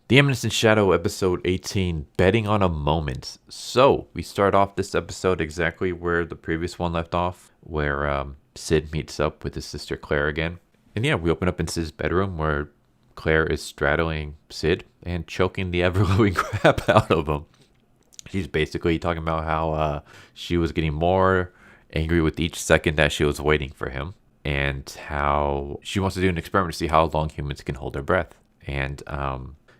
The Eminence in Shadow, episode 18, Betting on a Moment. So, we start off this episode exactly where the previous one left off, where Cid meets up with his sister Claire again. And yeah, we open up in Cid's bedroom where Claire is straddling Cid and choking the ever-living crap out of him. She's basically talking about how she was getting more angry with each second that she was waiting for him, and how she wants to do an experiment to see how long humans can hold their breath. And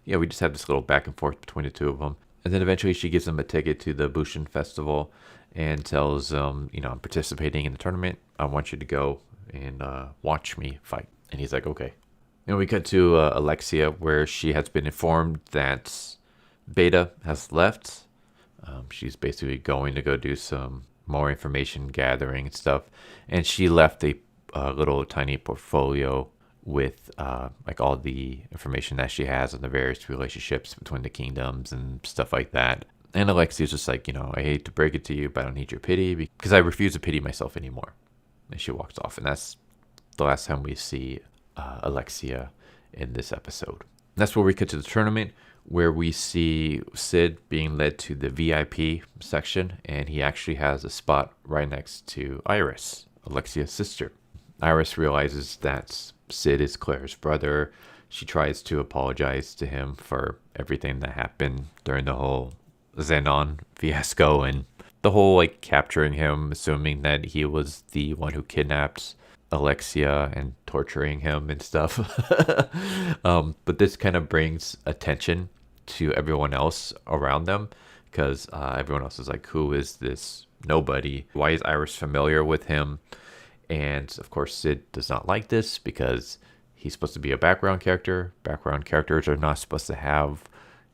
yeah, we just have this little back and forth between the two of them. And then eventually she gives him a ticket to the Bushin Festival and tells him, I'm participating in the tournament. I want you to go and watch me fight. And he's like, okay. And we cut to Alexia, where she has been informed that Beta has left. She's basically going to go do some more information gathering and stuff. And she left a little tiny portfolio with like all the information that she has on the various relationships between the kingdoms and stuff like that. And Alexia's just like, I hate to break it to you, but I don't need your pity because I refuse to pity myself anymore. And she walks off. And that's the last time we see Alexia in this episode. And that's where we cut to the tournament, where we see Cid being led to the VIP section, and he actually has a spot right next to Iris, Alexia's sister. Iris realizes that Cid is Claire's brother. She tries to apologize to him for everything that happened during the whole Xenon fiasco and the whole like capturing him, assuming that he was the one who kidnapped Alexia and torturing him and stuff. But this kind of brings attention to everyone else around them, because everyone else is like, who is this nobody? Why is Iris familiar with him? And of course Cid does not like this because he's supposed to be a background character. Background characters are not supposed to have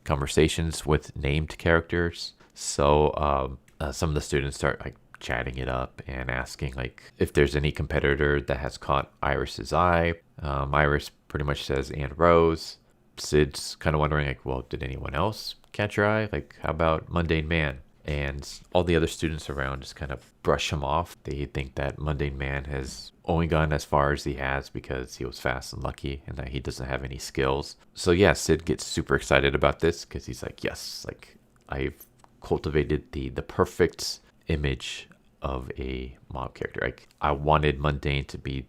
conversations with named characters. So some of the students start like chatting it up and asking like if there's any competitor that has caught Iris's eye. Iris pretty much says Annerose. Cid's kind of wondering like, well, did anyone else catch your eye? Like, how about Mundane Mann? And all the other students around just kind of brush him off. They think that Mundane Mann has only gone as far as he has because he was fast and lucky and that he doesn't have any skills. So yeah, Cid gets super excited about this because he's like, yes, like I've cultivated the perfect image of a mob character. Like I wanted Mundane to be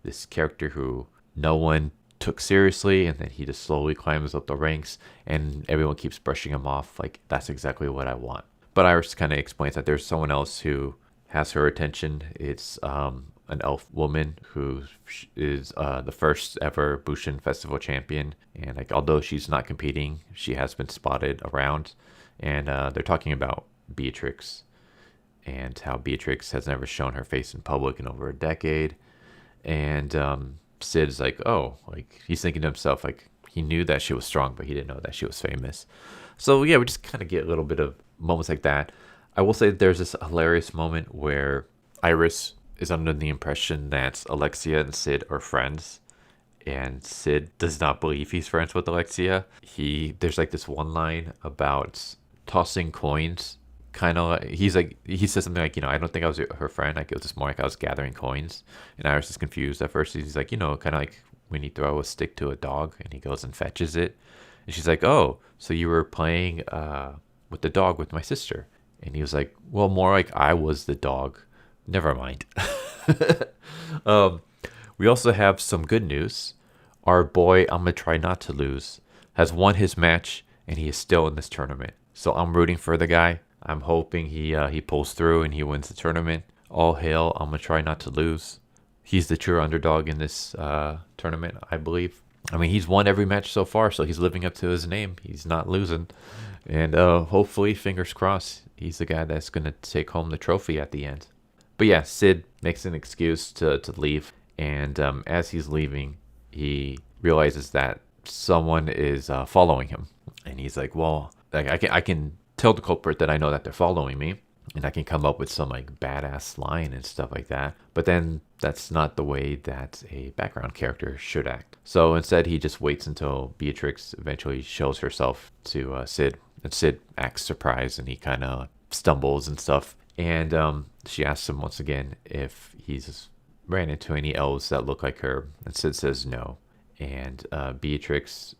this character who no one took seriously, and then he just slowly climbs up the ranks and everyone keeps brushing him off. Like that's exactly what I want. But Iris kind of explains that there's someone else who has her attention. It's an elf woman who is the first ever Bushin Festival champion. And like, although she's not competing, she has been spotted around. And they're talking about Beatrix and how Beatrix has never shown her face in public in over a decade. And Cid's like, oh, like he's thinking to himself, like he knew that she was strong, but he didn't know that she was famous. So yeah, we just kind of get a little bit of moments like that. I will say that there's this hilarious moment where Iris is under the impression that Alexia and Cid are friends, and Cid does not believe he's friends with Alexia. There's like this one line about tossing coins. Kind of, he says something like, I don't think I was her friend. Like it was just more like I was gathering coins. And Iris is confused at first. He's like, kind of like when you throw a stick to a dog and he goes and fetches it. And she's like, oh, so you were playing with the dog with my sister. And he was like, well, more like I was the dog. Never mind. We also have some good news. Our boy Imatry Nottaloos has won his match, and he is still in this tournament. So I'm rooting for the guy. I'm hoping he pulls through and he wins the tournament. All hail Imatry Nottaloos. He's the true underdog in this tournament, I believe. I mean, he's won every match so far, so he's living up to his name. He's not losing. And hopefully, fingers crossed, he's the guy that's going to take home the trophy at the end. But yeah, Cid makes an excuse to leave. And as he's leaving, he realizes that someone is following him. And he's like, well, I can tell the culprit that I know that they're following me. And I can come up with some like badass line and stuff like that. But then that's not the way that a background character should act. So instead, he just waits until Beatrix eventually shows herself to Cid. And Cid acts surprised and he kind of stumbles and stuff. And she asks him once again if he's ran into any elves that look like her. And Cid says no. And Beatrix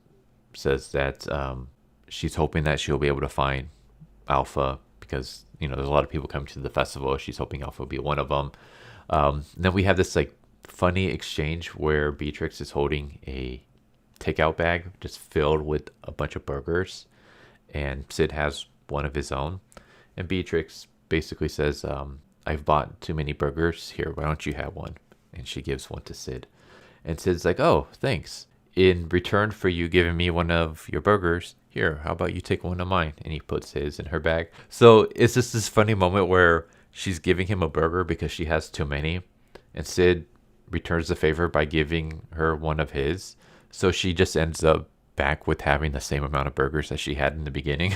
says that she's hoping that she'll be able to find Alpha because, there's a lot of people coming to the festival. She's hoping Alpha will be one of them. Then we have this like funny exchange where Beatrix is holding a takeout bag just filled with a bunch of burgers, and Cid has one of his own. And Beatrix basically says, I've bought too many burgers. Here, why don't you have one? And she gives one to Cid. And Cid's like, oh, thanks. In return for you giving me one of your burgers, here, how about you take one of mine? And he puts his in her bag. So it's just this funny moment where she's giving him a burger because she has too many. And Cid returns the favor by giving her one of his. So she just ends up back with having the same amount of burgers that she had in the beginning.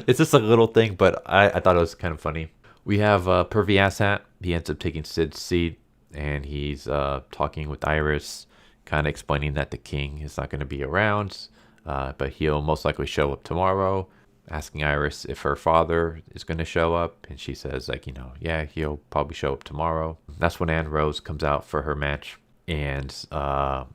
It's just a little thing, but I thought it was kind of funny. We have Pervy Asshat. He ends up taking Cid's seat, and he's talking with Iris, kind of explaining that the king is not going to be around, but he'll most likely show up tomorrow, asking Iris if her father is going to show up, and she says, like, yeah, he'll probably show up tomorrow. That's when Annerose comes out for her match, and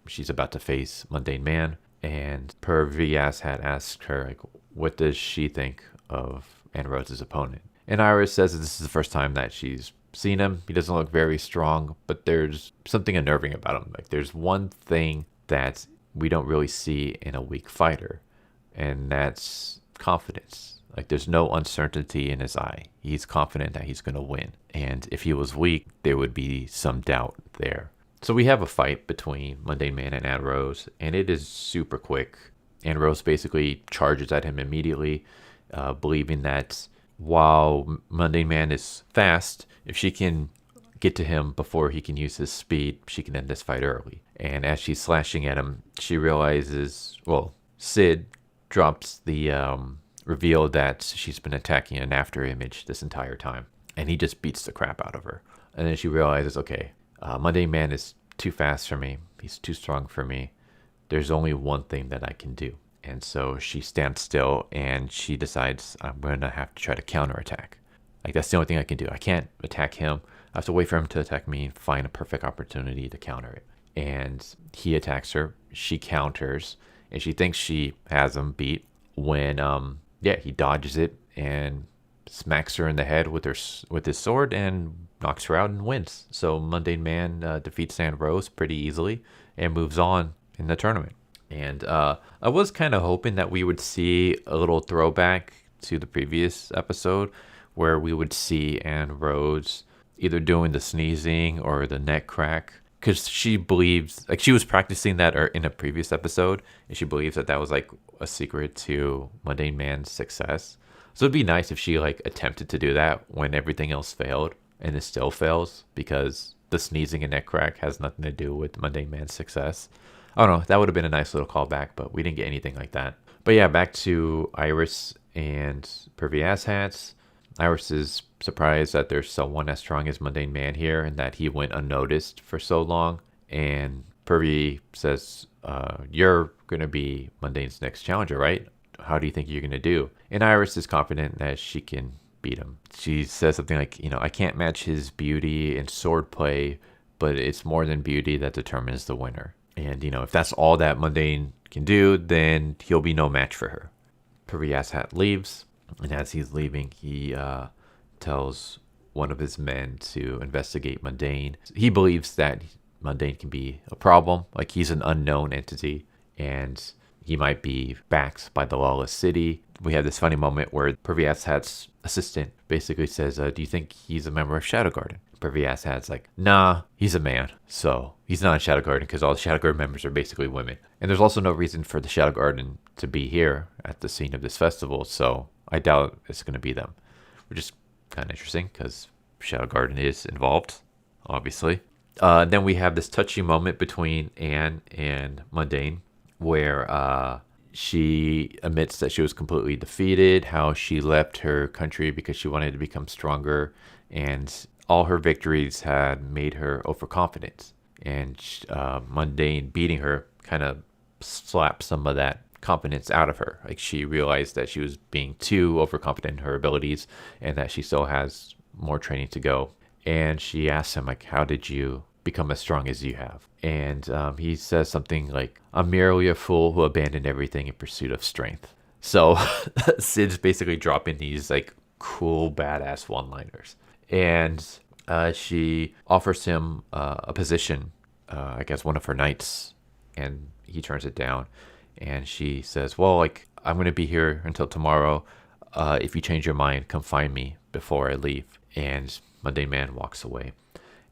she's about to face Mundane Mann, and Pervy Asshat asks her, like, what does she think of Annerose's opponent? And Iris says that this is the first time that she's seen him. He doesn't look very strong, but there's something unnerving about him. Like, there's one thing that we don't really see in a weak fighter, and that's confidence. Like, there's no uncertainty in his eye. He's confident that he's going to win. And if he was weak, there would be some doubt there. So we have a fight between Mundane Mann and Annerose, and it is super quick. Annerose basically charges at him immediately, believing that while Mundane Mann is fast, if she can get to him before he can use his speed, she can end this fight early. And as she's slashing at him, she realizes, Cid drops the reveal that she's been attacking an after image this entire time. And he just beats the crap out of her. And then she realizes, okay, Mundane Mann is too fast for me. He's too strong for me. There's only one thing that I can do. And so she stands still and she decides, I'm going to have to try to counterattack. Like, that's the only thing I can do. I can't attack him. I have to wait for him to attack me and find a perfect opportunity to counter it. And he attacks her. She counters. And she thinks she has him beat when, he dodges it and smacks her in the head with his sword and knocks her out and wins. So Mundane Mann defeats Annerose pretty easily and moves on in the tournament. And I was kind of hoping that we would see a little throwback to the previous episode where we would see Annerose either doing the sneezing or the neck crack, because she believes, like, she was practicing that in a previous episode, and she believes that was like a secret to Mundane Mann's success. So it'd be nice if she like attempted to do that when everything else failed, and it still fails because the sneezing and neck crack has nothing to do with Mundane Mann's success. I don't know, that would have been a nice little callback, but we didn't get anything like that. But yeah, back to Iris and Pervy Asshat. Iris is surprised that there's someone as strong as Mundane Mann here and that he went unnoticed for so long. And Pervy says, you're going to be Mundane's next challenger, right? How do you think you're going to do? And Iris is confident that she can beat him. She says something like, I can't match his beauty and swordplay, but it's more than beauty that determines the winner. And, if that's all that Mundane can do, then he'll be no match for her. Pervy Asshat leaves, and as he's leaving, he tells one of his men to investigate Mundane. He believes that Mundane can be a problem, like he's an unknown entity, and he might be backed by the lawless city. We have this funny moment where Pervy Asshat's assistant basically says, do you think he's a member of Shadow Garden? Pervy Asshat's like, nah, he's a man, so he's not in Shadow Garden because all the Shadow Garden members are basically women. And there's also no reason for the Shadow Garden to be here at the scene of this festival, so I doubt it's going to be them, which is kind of interesting because Shadow Garden is involved, obviously. Then we have this touchy moment between Anne and Mundane where she admits that she was completely defeated, how she left her country because she wanted to become stronger, and all her victories had made her overconfident. And Mundane beating her kind of slapped some of that confidence out of her. Like, she realized that she was being too overconfident in her abilities and that she still has more training to go. And she asked him, like, how did you become as strong as you have. And he says something like, I'm merely a fool who abandoned everything in pursuit of strength. So Cid's basically dropping these like cool, badass one-liners. And she offers him a position, I guess one of her knights, and he turns it down. And she says, well, like, I'm going to be here until tomorrow. If you change your mind, come find me before I leave. And Mundane Man walks away.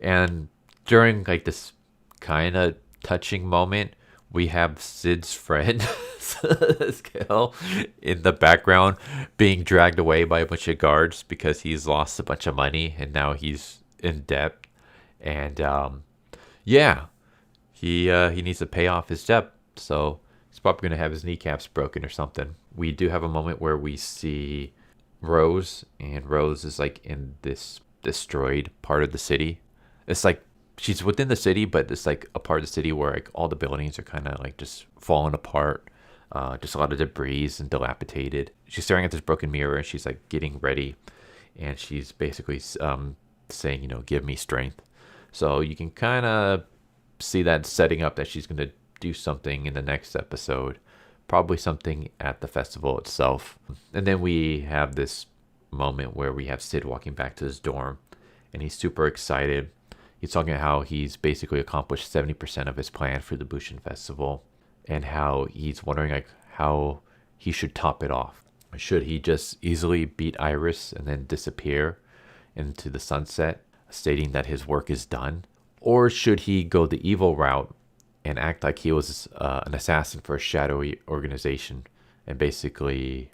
And during like this kind of touching moment, we have Cid's friend Skill in the background being dragged away by a bunch of guards because he's lost a bunch of money and now he's in debt. And yeah, he needs to pay off his debt. So he's probably going to have his kneecaps broken or something. We do have a moment where we see Rose, and Rose is like in this destroyed part of the city. It's like she's within the city, but it's like a part of the city where like all the buildings are kind of like just falling apart. Just a lot of debris and dilapidated. She's staring at this broken mirror and she's like getting ready, and she's basically saying, you know, give me strength. So you can kind of see that setting up that she's going to do something in the next episode, probably something at the festival itself. And then we have this moment where we have Cid walking back to his dorm, and he's super excited. He's talking about how he's basically accomplished 70% of his plan for the Bushin Festival, and how he's wondering like how he should top it off. Should he just easily beat Iris and then disappear into the sunset, stating that his work is done? Or should he go the evil route and act like he was an assassin for a shadowy organization and basically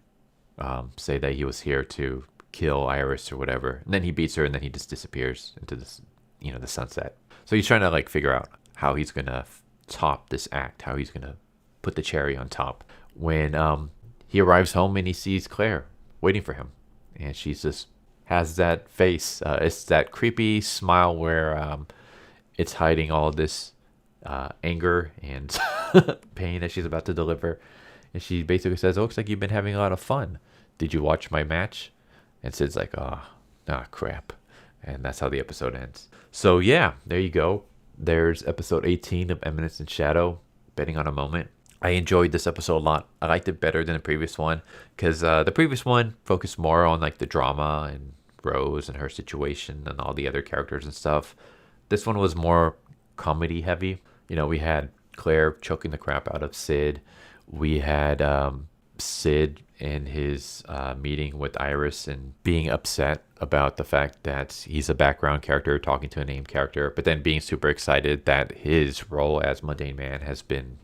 say that he was here to kill Iris or whatever, and then he beats her and then he just disappears into this, you know, the sunset. So he's trying to like figure out how he's gonna top this act, how he's gonna put the cherry on top. When he arrives home and he sees Claire waiting for him, and she just has that face. It's that creepy smile where it's hiding all this anger and pain that she's about to deliver. And she basically says, it looks like you've been having a lot of fun. Did you watch my match? And Cid's like, crap. And that's how the episode ends. So yeah, there you go. There's episode 18 of Eminence and Shadow, Betting on a Moment. I enjoyed this episode a lot. I liked it better than the previous one because the previous one focused more on like the drama and Rose and her situation and all the other characters and stuff. This one was more comedy heavy. You know, we had Claire choking the crap out of Cid. We had Cid in his meeting with Iris and being upset about the fact that he's a background character talking to a named character, but then being super excited that his role as Mundane Man has been,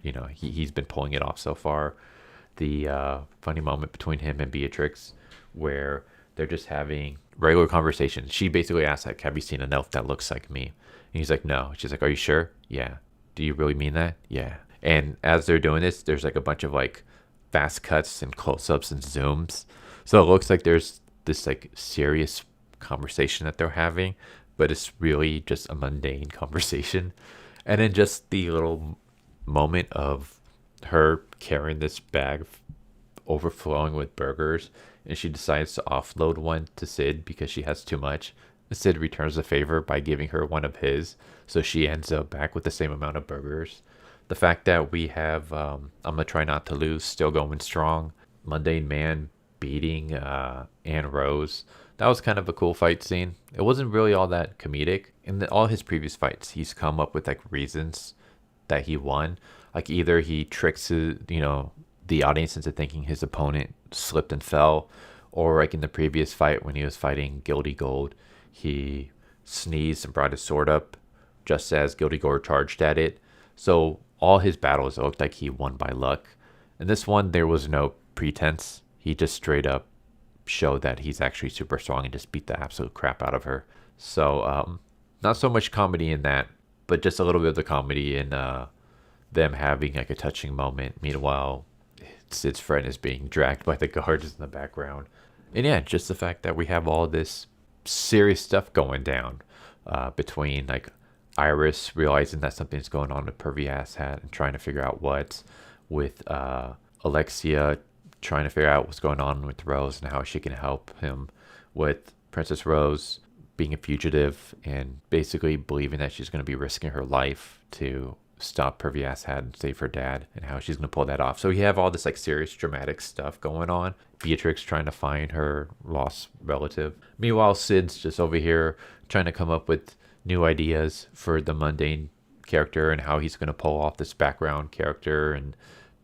you know, he's been pulling it off so far. The funny moment between him and Beatrix where they're just having regular conversations. She basically asks, like, have you seen an elf that looks like me? And he's like, no. She's like, are you sure? Yeah. Do you really mean that? Yeah. And as they're doing this, there's like a bunch of like fast cuts and close-ups and zooms. So it looks like there's this like serious conversation that they're having, but it's really just a mundane conversation. And then just the little moment of her carrying this bag overflowing with burgers, and she decides to offload one to Cid because she has too much. Cid returns the favor by giving her one of his, so she ends up back with the same amount of burgers. The fact that we have I'm gonna try not to lose still going strong. Mundane Man beating Annerose. That was kind of a cool fight scene. It wasn't really all that comedic. In all his previous fights, he's come up with like reasons that he won. Like either he tricks the audience into thinking his opponent slipped and fell, or like in the previous fight when he was fighting Guilty Gold, he sneezed and brought his sword up just as Guilty Gold charged at it. So all his battles, it looked like he won by luck. In this one, there was no pretense. He just straight up showed that he's actually super strong and just beat the absolute crap out of her. So not so much comedy in that, but just a little bit of the comedy in them having like a touching moment. Meanwhile, Cid's friend is being dragged by the guards in the background. And yeah, just the fact that we have all this serious stuff going down between like Iris realizing that something's going on with Pervy Asshat and trying to figure out what, with Alexia trying to figure out what's going on with Rose and how she can help him, with Princess Rose being a fugitive and basically believing that she's going to be risking her life to stop Pervy Ass Hat and save her dad, and how she's going to pull that off. So you have all this like serious dramatic stuff going on. Beatrix trying to find her lost relative. Meanwhile, Cid's just over here trying to come up with new ideas for the Mundane character and how he's going to pull off this background character and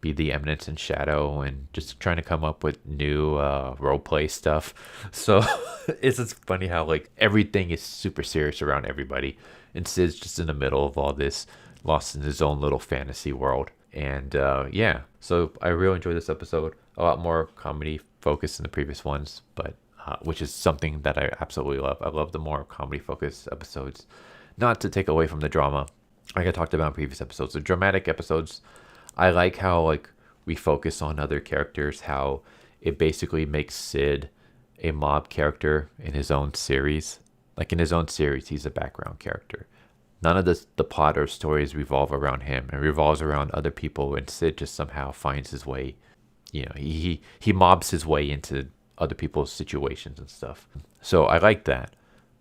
be the Eminence in shadow, and just trying to come up with new roleplay stuff. So it's just funny how like everything is super serious around everybody, and Cid's just in the middle of all this, lost in his own little fantasy world. And yeah, so I really enjoyed this episode. A lot more comedy focused than the previous ones, but which is something that I absolutely love. I love the more comedy focused episodes, not to take away from the drama like I talked about in previous episodes. The dramatic episodes, I like how like we focus on other characters, how it basically makes Cid a mob character in his own series. Like in his own series, he's a background character. None of the plot or stories revolve around him. It revolves around other people, and Cid just somehow finds his way. You know, he mobs his way into other people's situations and stuff. So I like that,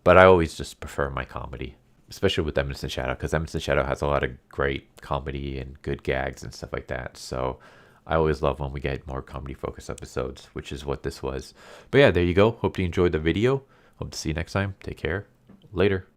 but I always just prefer my comedy, especially with Eminence in Shadow, because Eminence in Shadow has a lot of great comedy and good gags and stuff like that. So I always love when we get more comedy focused episodes, which is what this was. But yeah, there you go. Hope you enjoyed the video. Hope to see you next time. Take care. Later.